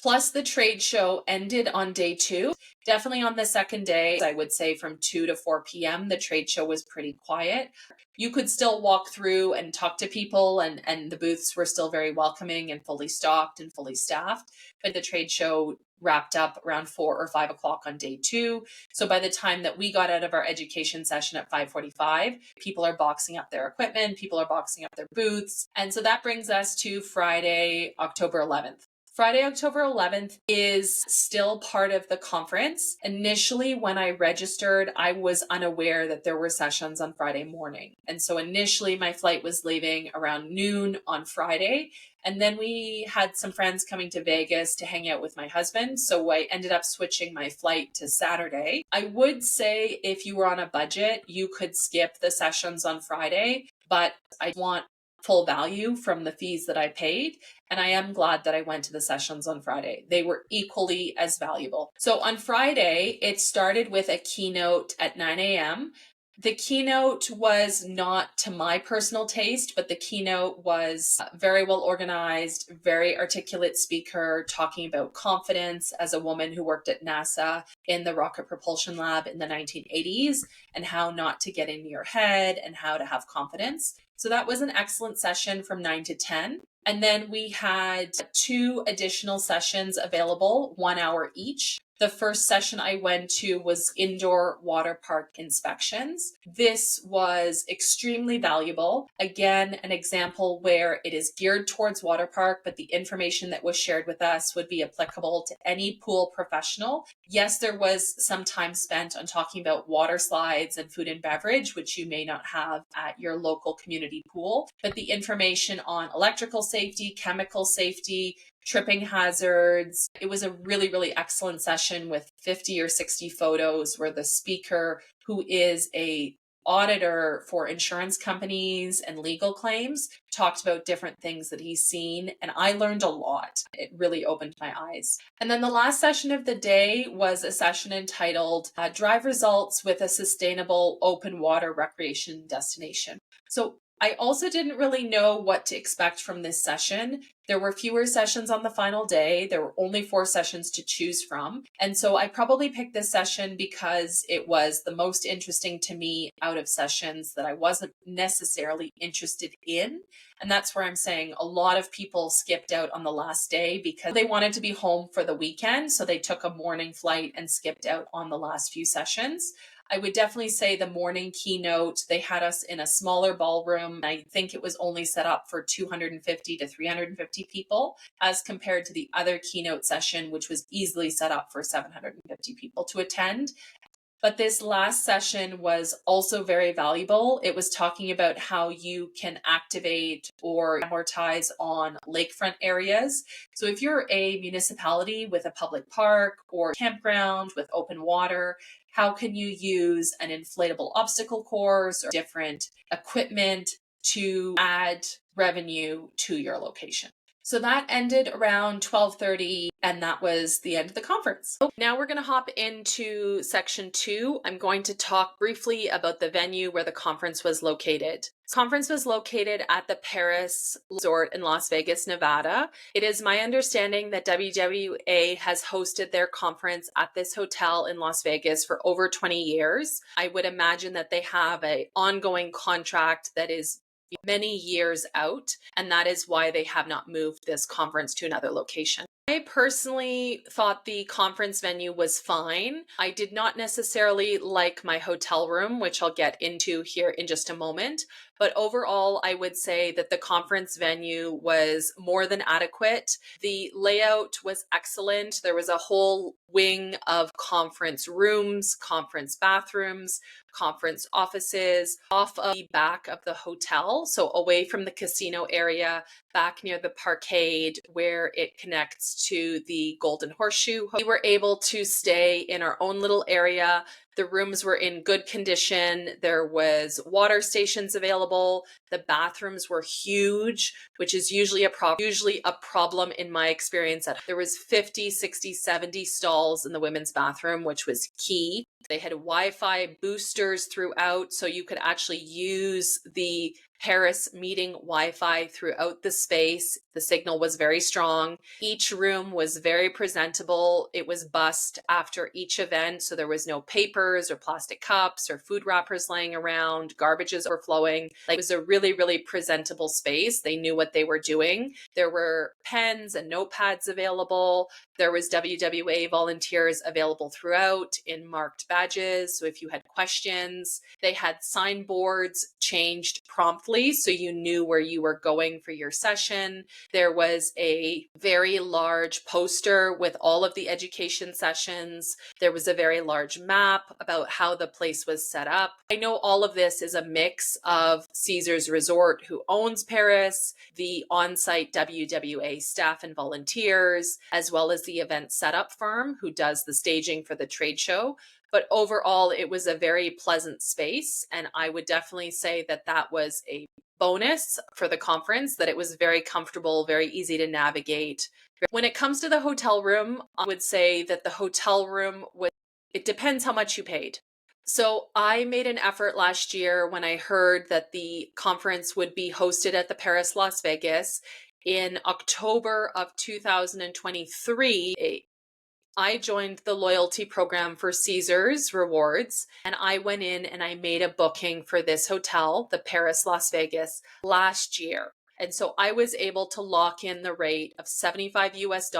Plus the trade show ended on day 2. Definitely on the second day, I would say from 2 to 4 p.m., the trade show was pretty quiet. You could still walk through and talk to people, and the booths were still very welcoming and fully stocked and fully staffed. But the trade show wrapped up around 4 or 5 o'clock on day 2. So by the time that we got out of our education session at 5:45, people are boxing up their equipment, people are boxing up their booths. And so that brings us to Friday, October 11th. Friday, October 11th is still part of the conference. Initially, when I registered, I was unaware that there were sessions on Friday morning. And so initially, my flight was leaving around noon on Friday. And then we had some friends coming to Vegas to hang out with my husband. So I ended up switching my flight to Saturday. I would say if you were on a budget, you could skip the sessions on Friday, but I want full value from the fees that I paid. And I am glad that I went to the sessions on Friday. They were equally as valuable. So on Friday, it started with a keynote at 9 a.m. The keynote was not to my personal taste, but the keynote was very well organized, very articulate speaker talking about confidence as a woman who worked at NASA in the rocket propulsion lab in the 1980s, and how not to get into your head and how to have confidence. So that was an excellent session from 9 to 10. And then we had 2 additional sessions available, 1 hour each. The first session I went to was indoor water park inspections. This was extremely valuable. Again, an example where it is geared towards water park, but the information that was shared with us would be applicable to any pool professional. Yes, there was some time spent on talking about water slides and food and beverage, which you may not have at your local community pool, but the information on electrical safety, chemical safety, tripping hazards. It was a really, really excellent session with 50 or 60 photos where the speaker, who is a auditor for insurance companies and legal claims, talked about different things that he's seen, and I learned a lot. It really opened my eyes. And then the last session of the day was a session entitled Drive Results with a Sustainable Open Water Recreation Destination. So I also didn't really know what to expect from this session. There were fewer sessions on the final day. There were only 4 sessions to choose from. And so I probably picked this session because it was the most interesting to me out of sessions that I wasn't necessarily interested in. And that's where I'm saying a lot of people skipped out on the last day because they wanted to be home for the weekend. So they took a morning flight and skipped out on the last few sessions. I would definitely say the morning keynote, they had us in a smaller ballroom. I think it was only set up for 250 to 350 people as compared to the other keynote session, which was easily set up for 750 people to attend. But this last session was also very valuable. It was talking about how you can activate or amortize on lakefront areas. So if you're a municipality with a public park or campground with open water, how can you use an inflatable obstacle course or different equipment to add revenue to your location? So that ended around 12:30, and that was the end of the conference. Now we're going to hop into section 2. I'm going to talk briefly about the venue where the conference was located. This conference was located at the Paris Resort in Las Vegas, Nevada. It is my understanding that WWA has hosted their conference at this hotel in Las Vegas for over 20 years. I would imagine that they have an ongoing contract that is many years out, and that is why they have not moved this conference to another location. I personally thought the conference venue was fine. I did not necessarily like my hotel room, which I'll get into here in just a moment. But overall, I would say that the conference venue was more than adequate. The layout was excellent. There was a whole wing of conference rooms, conference bathrooms, conference offices off of the back of the hotel. So away from the casino area, back near the parkade where it connects to the Golden Horseshoe. We were able to stay in our own little area. The rooms were in good condition. There was water stations available. The bathrooms were huge, which is usually a problem in my experience. There was 50, 60, 70 stalls in the women's bathroom, which was key. They had Wi-Fi boosters throughout, so you could actually use the Paris meeting Wi-Fi throughout the space. The signal was very strong. Each room was very presentable. It was bussed after each event, so there was no papers or plastic cups or food wrappers laying around, garbages overflowing. It was a really, really presentable space. They knew what they were doing. There were pens and notepads available. There was WWA volunteers available throughout in marked badges. So if you had questions, they had signboards changed promptly so you knew where you were going for your session. There was a very large poster with all of the education sessions. There was a very large map about how the place was set up. I know all of this is a mix of Caesars Resort, who owns Paris, the on-site WWA staff and volunteers, as well as the event setup firm who does the staging for the trade show. But overall, it was a very pleasant space. And I would definitely say that that was a bonus for the conference, that it was very comfortable, very easy to navigate. When it comes to the hotel room, I would say that the hotel room it depends how much you paid. So I made an effort last year when I heard that the conference would be hosted at the Paris Las Vegas in October of 2023. I joined the loyalty program for Caesars Rewards, and I went in and I made a booking for this hotel, the Paris Las Vegas, last year. And so I was able to lock in the rate of $75 US,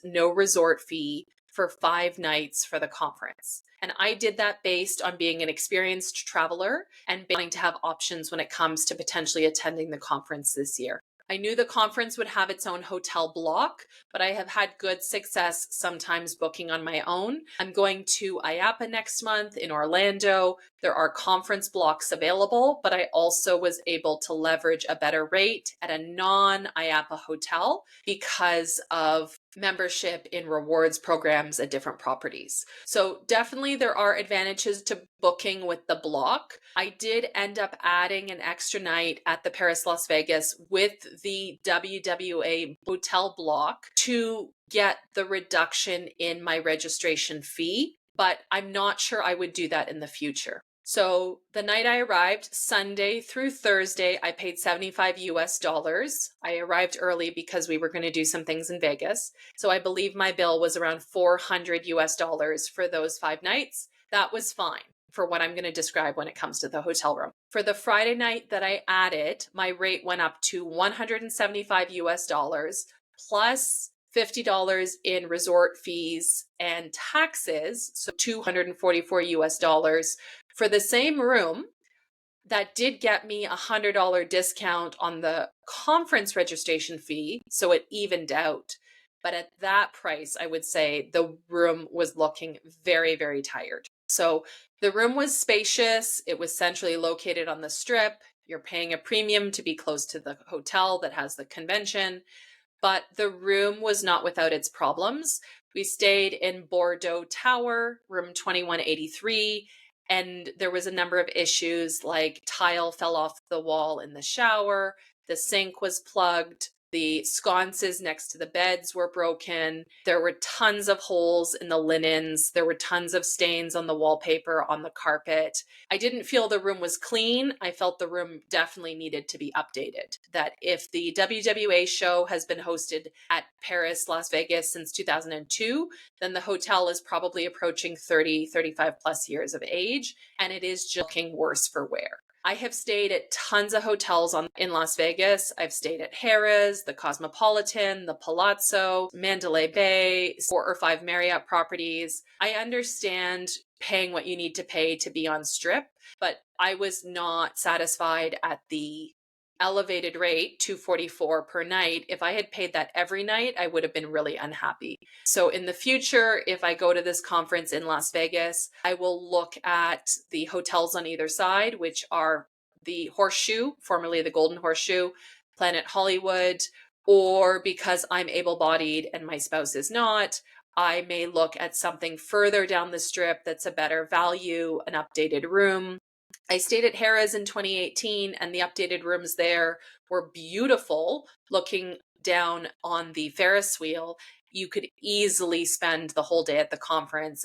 no resort fee, for 5 nights for the conference. And I did that based on being an experienced traveler and wanting to have options when it comes to potentially attending the conference this year. I knew the conference would have its own hotel block, but I have had good success sometimes booking on my own. I'm going to IAPA next month in Orlando. There are conference blocks available, but I also was able to leverage a better rate at a non-IAPA hotel because of membership in rewards programs at different properties. So definitely there are advantages to booking with the block. I did end up adding an extra night at the Paris Las Vegas with the WWA hotel block to get the reduction in my registration fee, but I'm not sure I would do that in the future. So the night I arrived, Sunday through Thursday, I paid $75. I arrived early because we were going to do some things in Vegas. So I believe my bill was around $400 for those 5 nights. That was fine for what I'm going to describe when it comes to the hotel room. For the Friday night that I added, my rate went up to $175 plus $50 in resort fees and taxes, so $244 for the same room. That did get me a $100 discount on the conference registration fee, so it evened out. But at that price, I would say the room was looking very, very tired. So the room was spacious. It was centrally located on the strip. You're paying a premium to be close to the hotel that has the convention, but the room was not without its problems. We stayed in Bordeaux Tower, room 2183, and there was a number of issues like tile fell off the wall in the shower, the sink was plugged, the sconces next to the beds were broken. There were tons of holes in the linens. There were tons of stains on the wallpaper, on the carpet. I didn't feel the room was clean. I felt the room definitely needed to be updated. That if the WWA show has been hosted at Paris, Las Vegas since 2002, then the hotel is probably approaching 30, 35 plus years of age, and it is just looking worse for wear. I have stayed at tons of hotels in Las Vegas. I've stayed at Harrah's, the Cosmopolitan, the Palazzo, Mandalay Bay, 4 or 5 Marriott properties. I understand paying what you need to pay to be on Strip, but I was not satisfied at the elevated rate, $244 per night. If I had paid that every night, I would have been really unhappy. So in the future, if I go to this conference in Las Vegas, I will look at the hotels on either side, which are the Horseshoe, formerly the Golden Horseshoe, Planet Hollywood, or because I'm able-bodied and my spouse is not, I may look at something further down the strip that's a better value, an updated room. I stayed at Harrah's in 2018, and the updated rooms there were beautiful. Looking down on the Ferris wheel, you could easily spend the whole day at the conference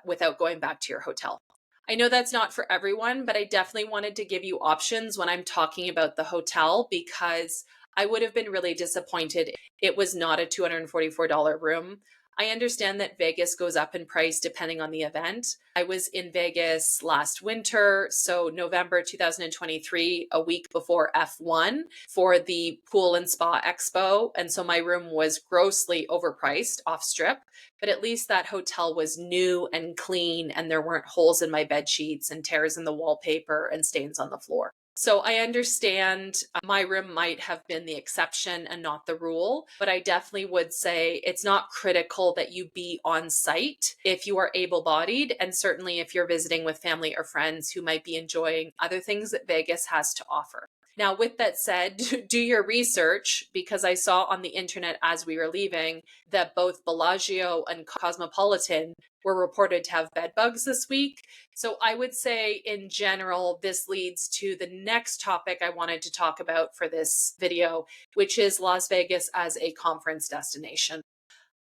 without going back to your hotel. I know that's not for everyone, but I definitely wanted to give you options when I'm talking about the hotel, because I would have been really disappointed if it was not a $244 room. I understand that Vegas goes up in price depending on the event. I was in Vegas last winter, so November 2023, a week before F1 for the Pool and Spa Expo. And so my room was grossly overpriced off strip, but at least that hotel was new and clean and there weren't holes in my bed sheets and tears in the wallpaper and stains on the floor. So I understand my room might have been the exception and not the rule, but I definitely would say it's not critical that you be on site if you are able-bodied, and certainly if you're visiting with family or friends who might be enjoying other things that Vegas has to offer. Now, with that said, do your research, because I saw on the internet as we were leaving that both Bellagio and Cosmopolitan were reported to have bed bugs this week. So I would say in general, this leads to the next topic I wanted to talk about for this video, which is Las Vegas as a conference destination.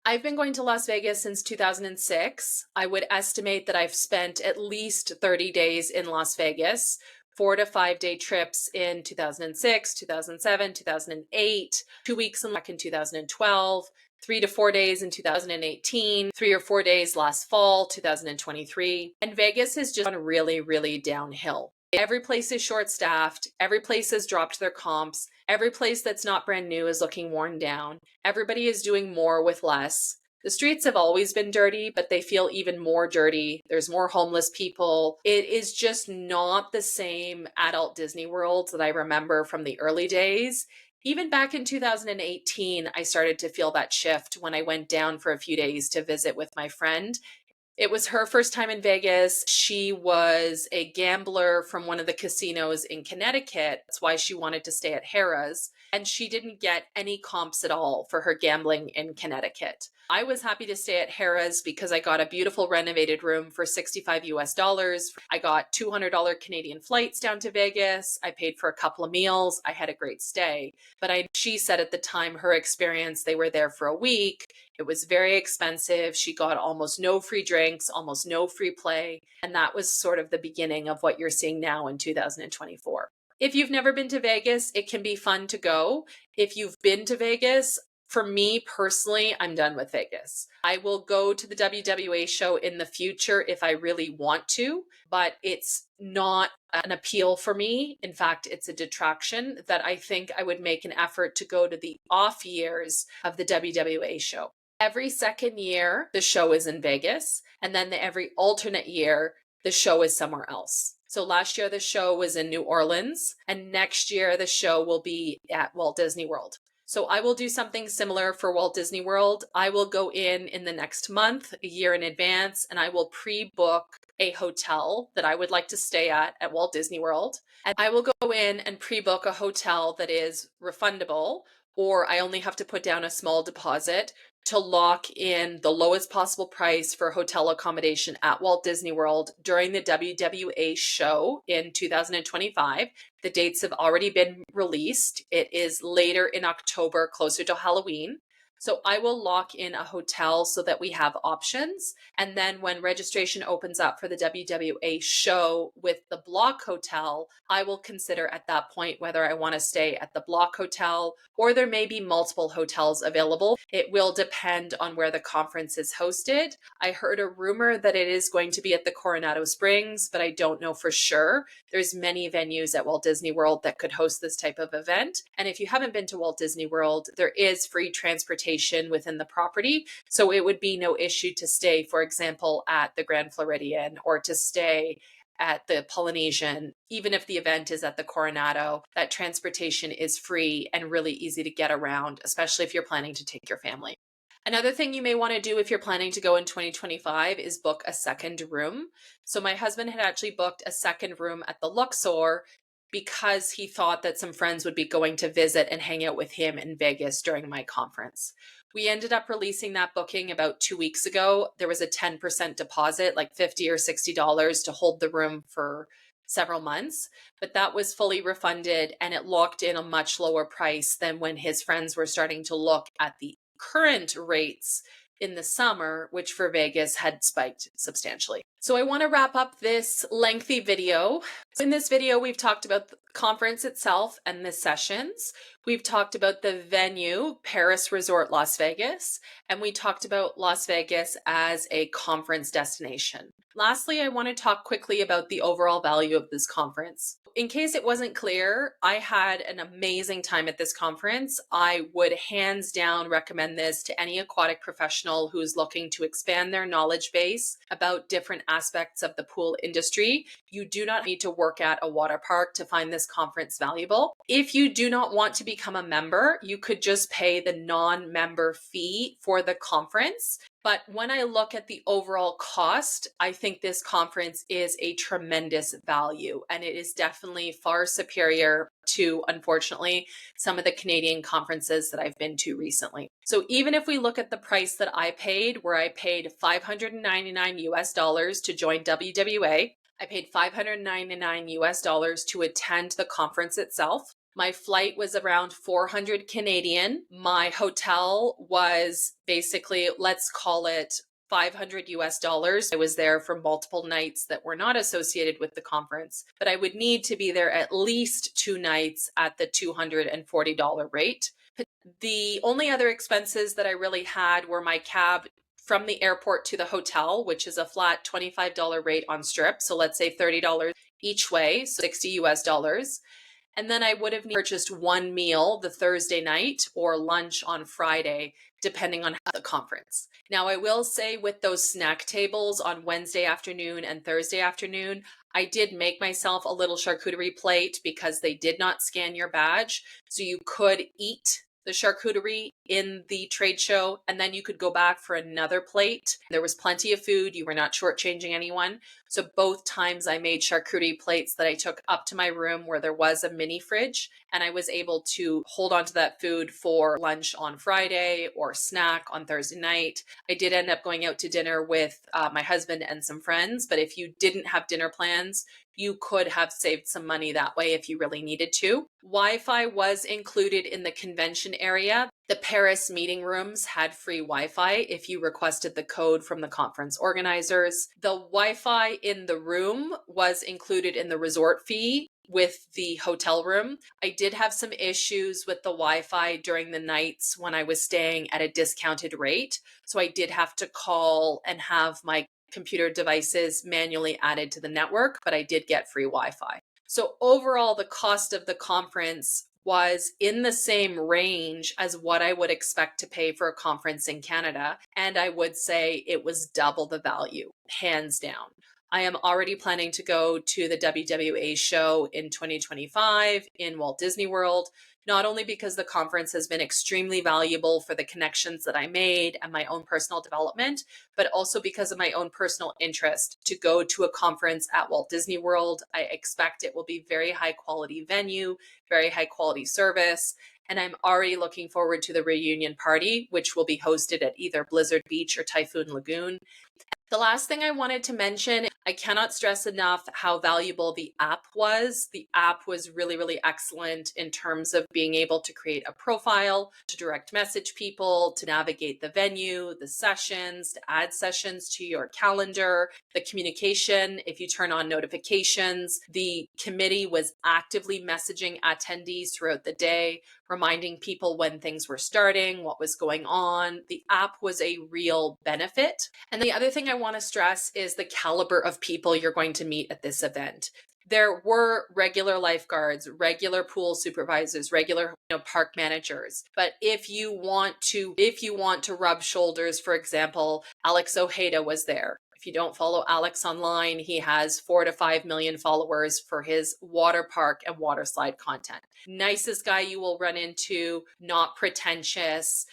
I've been going to Las Vegas since 2006. I would estimate that I've spent at least 30 days in Las Vegas. 4 to 5 day trips in 2006, 2007, 2008, 2 weeks back in 2012, 3 to 4 days in 2018, 3 or 4 days last fall, 2023. And Vegas has just gone really, really downhill. Every place is short-staffed. Every place has dropped their comps. Every place that's not brand new is looking worn down. Everybody is doing more with less. The streets have always been dirty, but they feel even more dirty. There's more homeless people. It is just not the same adult Disney World that I remember from the early days. Even back in 2018, I started to feel that shift when I went down for a few days to visit with my friend. It was her first time in Vegas. She was a gambler from one of the casinos in Connecticut. That's why she wanted to stay at Harrah's. And she didn't get any comps at all for her gambling in Connecticut. I was happy to stay at Harrah's because I got a beautiful renovated room for 65 US dollars. I got $200 Canadian flights down to Vegas. I paid for a couple of meals. I had a great stay. But she said at the time, her experience, they were there for a week. It was very expensive. She got almost no free drinks, almost no free play. And that was sort of the beginning of what you're seeing now in 2024. If you've never been to Vegas, it can be fun to go. If you've been to Vegas, for me personally, I'm done with Vegas. I will go to the WWA show in the future if I really want to, but it's not an appeal for me. In fact, it's a detraction that I think I would make an effort to go to the off years of the WWA show. Every second year, the show is in Vegas, and then every alternate year, the show is somewhere else. So last year, the show was in New Orleans, and next year, the show will be at Walt Disney World. So I will do something similar for Walt Disney World. I will go in the next month, a year in advance, and I will pre-book a hotel that I would like to stay at Walt Disney World. And I will go in and pre-book a hotel that is refundable, or I only have to put down a small deposit to lock in the lowest possible price for hotel accommodation at Walt Disney World during the WWA show in 2025. The dates have already been released. It is later in October, closer to Halloween. So I will lock in a hotel so that we have options. And then when registration opens up for the WWA show with the block hotel, I will consider at that point whether I want to stay at the block hotel, or there may be multiple hotels available. It will depend on where the conference is hosted. I heard a rumor that it is going to be at the Coronado Springs, but I don't know for sure. There's many venues at Walt Disney World that could host this type of event. And if you haven't been to Walt Disney World, there is free transportation within the property. So it would be no issue to stay, for example, at the Grand Floridian or to stay at the Polynesian. Even if the event is at the Coronado, that transportation is free and really easy to get around, especially if you're planning to take your family. Another thing you may want to do if you're planning to go in 2025 is book a second room. So my husband had actually booked a second room at the Luxor because he thought that some friends would be going to visit and hang out with him in Vegas during my conference. We ended up releasing that booking about 2 weeks ago. There was a 10% deposit, like $50 or $60 to hold the room for several months, but that was fully refunded and it locked in a much lower price than when his friends were starting to look at the current rates in the summer, which for Vegas had spiked substantially. So I want to wrap up this lengthy video. In this video, we've talked about the conference itself and the sessions. We've talked about the venue, Paris Resort Las Vegas, and we talked about Las Vegas as a conference destination. Lastly, I want to talk quickly about the overall value of this conference. In case it wasn't clear, I had an amazing time at this conference. I would hands down recommend this to any aquatic professional who's looking to expand their knowledge base about different aspects of the pool industry. You do not need to work at a water park to find this conference valuable. If you do not want to become a member, you could just pay the non-member fee for the conference. But when I look at the overall cost, I think this conference is a tremendous value, and it is definitely far superior to, unfortunately, some of the Canadian conferences that I've been to recently. So even if we look at the price that I paid, where I paid $599 US dollars to join WWA, I paid $599 US dollars to attend the conference itself. My flight was around 400 Canadian. My hotel was basically, let's call it 500 US dollars. I was there for multiple nights that were not associated with the conference, but I would need to be there at least 2 nights at the $240 rate. The only other expenses that I really had were my cab from the airport to the hotel, which is a flat $25 rate on Strip. So let's say $30 each way, so 60 US dollars. And then I would have purchased one meal the Thursday night or lunch on Friday, depending on the conference. Now, I will say with those snack tables on Wednesday afternoon and Thursday afternoon, I did make myself a little charcuterie plate because they did not scan your badge. So you could eat the charcuterie in the trade show, and then you could go back for another plate. There was plenty of food. You were not shortchanging anyone. So both times I made charcuterie plates that I took up to my room where there was a mini fridge, and I was able to hold on to that food for lunch on Friday or snack on Thursday night. I did end up going out to dinner with my husband and some friends, but if you didn't have dinner plans, you could have saved some money that way if you really needed to. Wi-Fi was included in the convention area. The Paris meeting rooms had free Wi-Fi if you requested the code from the conference organizers. The Wi-Fi in the room was included in the resort fee with the hotel room. I did have some issues with the Wi-Fi during the nights when I was staying at a discounted rate. So I did have to call and have my computer devices manually added to the network, but I did get free Wi-Fi. So overall, the cost of the conference was in the same range as what I would expect to pay for a conference in Canada. And I would say it was double the value, hands down. I am already planning to go to the WWA show in 2025 in Walt Disney World, not only because the conference has been extremely valuable for the connections that I made and my own personal development, but also because of my own personal interest to go to a conference at Walt Disney World. I expect it will be very high quality venue, very high quality service. And I'm already looking forward to the reunion party, which will be hosted at either Blizzard Beach or Typhoon Lagoon. The last thing I wanted to mention, I cannot stress enough how valuable the app was. The app was really, really excellent in terms of being able to create a profile, to direct message people, to navigate the venue, the sessions, to add sessions to your calendar, the communication. If you turn on notifications, the committee was actively messaging attendees throughout the day, reminding people when things were starting, what was going on. The app was a real benefit. And the other thing I want to stress is the caliber of people you're going to meet at this event. There were regular lifeguards, regular pool supervisors, regular park managers. But if you want to rub shoulders, for example, Alex Ojeda was there. If you don't follow Alex online, he has 4 to 5 million followers for his water park and water slide content. Nicest guy you will run into, not pretentious.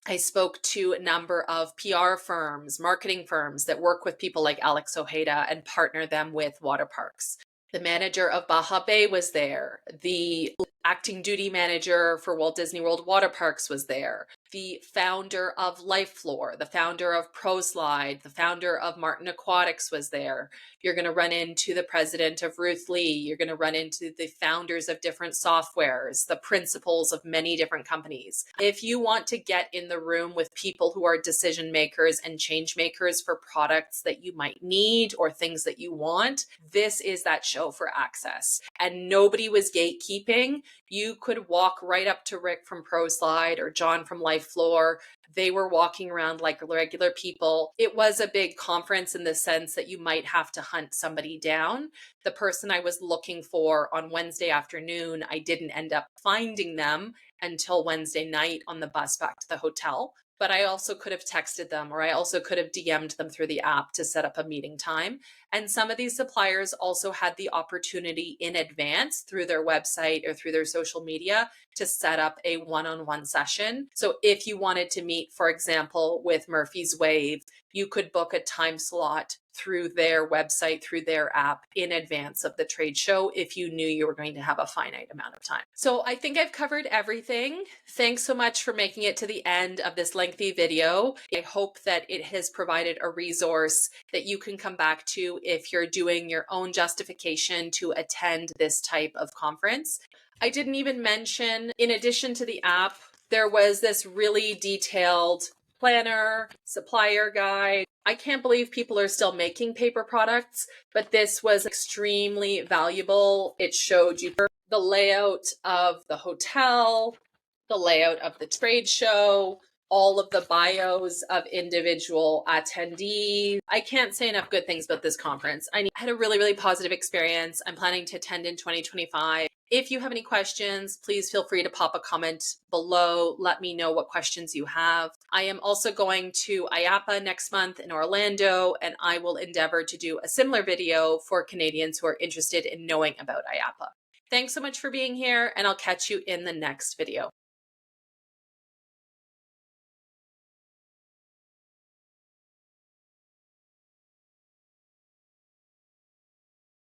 I spoke to a number of PR firms, marketing firms that work with people like Alex Ojeda and partner them with water parks. The manager of Baja Bay was there. The acting duty manager for Walt Disney World Water Parks was there. The founder of Life Floor, the founder of ProSlide, the founder of Martin Aquatics was there. You're going to run into the president of Ruth Lee. You're going to run into the founders of different softwares, the principals of many different companies. If you want to get in the room with people who are decision makers and change makers for products that you might need or things that you want, this is that show for access. And nobody was gatekeeping. You could walk right up to Rick from ProSlide or John from Life Floor. They were walking around like regular people. It was a big conference in the sense that you might have to hunt somebody down. The person I was looking for on Wednesday afternoon, I didn't end up finding them until Wednesday night on the bus back to the hotel. But I also could have texted them, or I also could have DM'd them through the app to set up a meeting time. And some of these suppliers also had the opportunity in advance through their website or through their social media to set up a one-on-one session. So if you wanted to meet, for example, with Murphy's Wave, you could book a time slot through their website, through their app in advance of the trade show if you knew you were going to have a finite amount of time. So I think I've covered everything. Thanks so much for making it to the end of this lengthy video. I hope that it has provided a resource that you can come back to if you're doing your own justification to attend this type of conference. I didn't even mention, in addition to the app, there was this really detailed planner, supplier guide. I can't believe people are still making paper products, but this was extremely valuable. It showed you the layout of the hotel, the layout of the trade show, all of the bios of individual attendees. I can't say enough good things about this conference. I had a really, really positive experience. I'm planning to attend in 2025. If you have any questions, please feel free to pop a comment below. Let me know what questions you have. I am also going to IAAPA next month in Orlando, and I will endeavor to do a similar video for Canadians who are interested in knowing about IAAPA. Thanks so much for being here, and I'll catch you in the next video.